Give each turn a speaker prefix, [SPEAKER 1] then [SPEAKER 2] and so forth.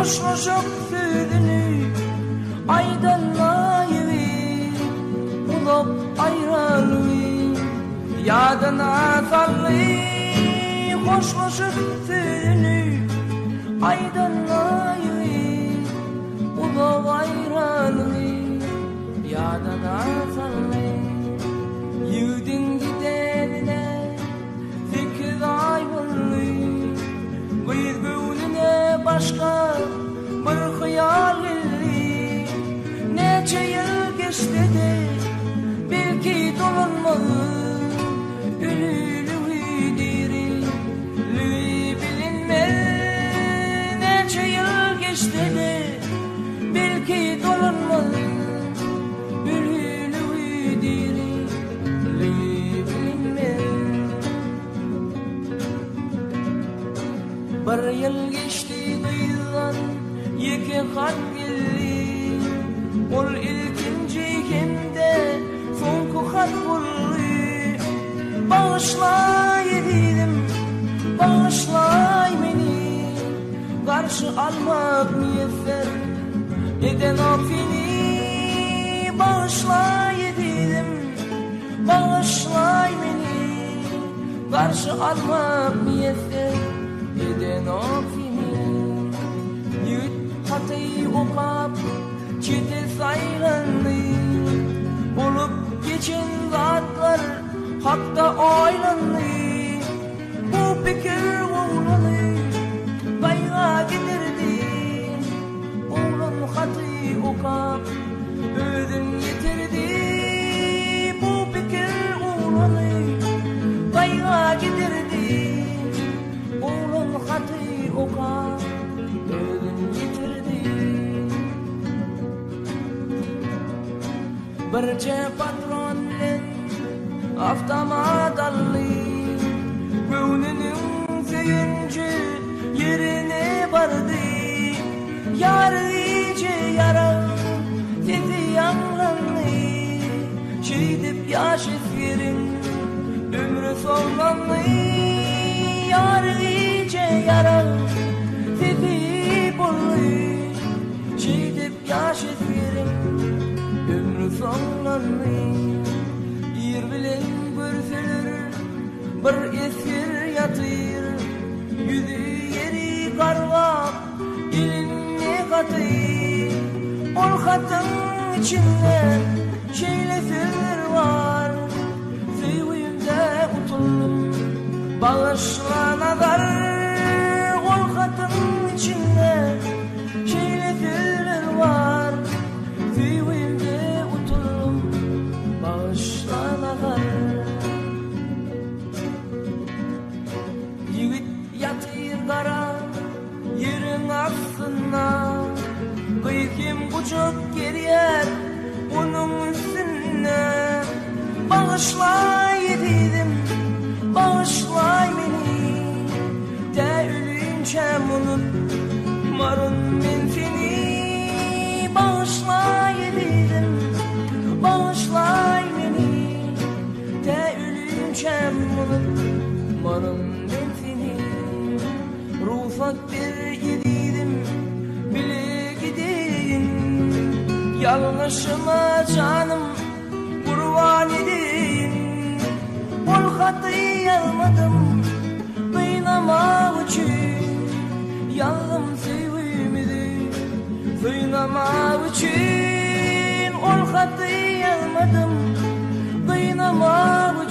[SPEAKER 1] Hoşlaşıp sürdünü aydınlayıvi, ulup ayrılvi yadına sallı. Hoşlaşıp sürdünü aydınlayıvi, ulup ayrılvi yadına sallı. Yudin giderine fikir ayrılvi, bir gönlüne başka bir hayal geldi. Nece yıl geçti de belki dolanmalı ülülü diri lüy bilinmez. Nece yıl geçti de belki dolanmalı ülülü diri lüy bilinmez. Bir yıl geçti duyulan iki hat geldi. Ol ilkinci hemde sonku hat buldu. Bağışlay dedim, bağışlay beni. Karşı almak müyesser eden affini. Bağışlay dedim, bağışlay beni. Karşı almak müyesser eden affini. Yüt hatayı okap çete saylandı. Olup geçen zatlar hakta oylandı. Bu fikir oğlanı bayğa getirdi. Oğlan hatayı okap ödün getirdi. Bu fikir oğlanı bayğa getirdi. Oğlan hatayı okap ödün getirdi. Birce patronlen aftama dallı. Gönlünün söyünce yerine vardı. Yar iyice yara sesi yanlandı. Şehidip yaş eskerin ömrü sonlandı. Yar iyice yara sesi bollu. Şehidip yaş eskerin ömrü sonlandı. Yer bilen görseler bir esir yatır. Yüzü yeri karga elinne katır. Ol katın içinde şeyle sözler var. Sevimde utuldum bağışla nazar. Ol katın içinde şeyle sözler var. Sevimde utuldum bağışla nazar. Yiğit yatır kara yerin aslında. Kıyıkim bucuk geriyer onun üstüne. Bağışlay dedim, bağışlay beni. De ölünce unut marun ben seni. Bağışlay dedim, bağışlay beni. De ölünce unut marun ben seni. Ruhsat bir yedim bile gideyim. Yanlışıma canım kurban edeyim. Ol hatı yazmadım kıynamak için. Yandım sevimdi kıynamak için. Ol hatı yazmadım kıynamak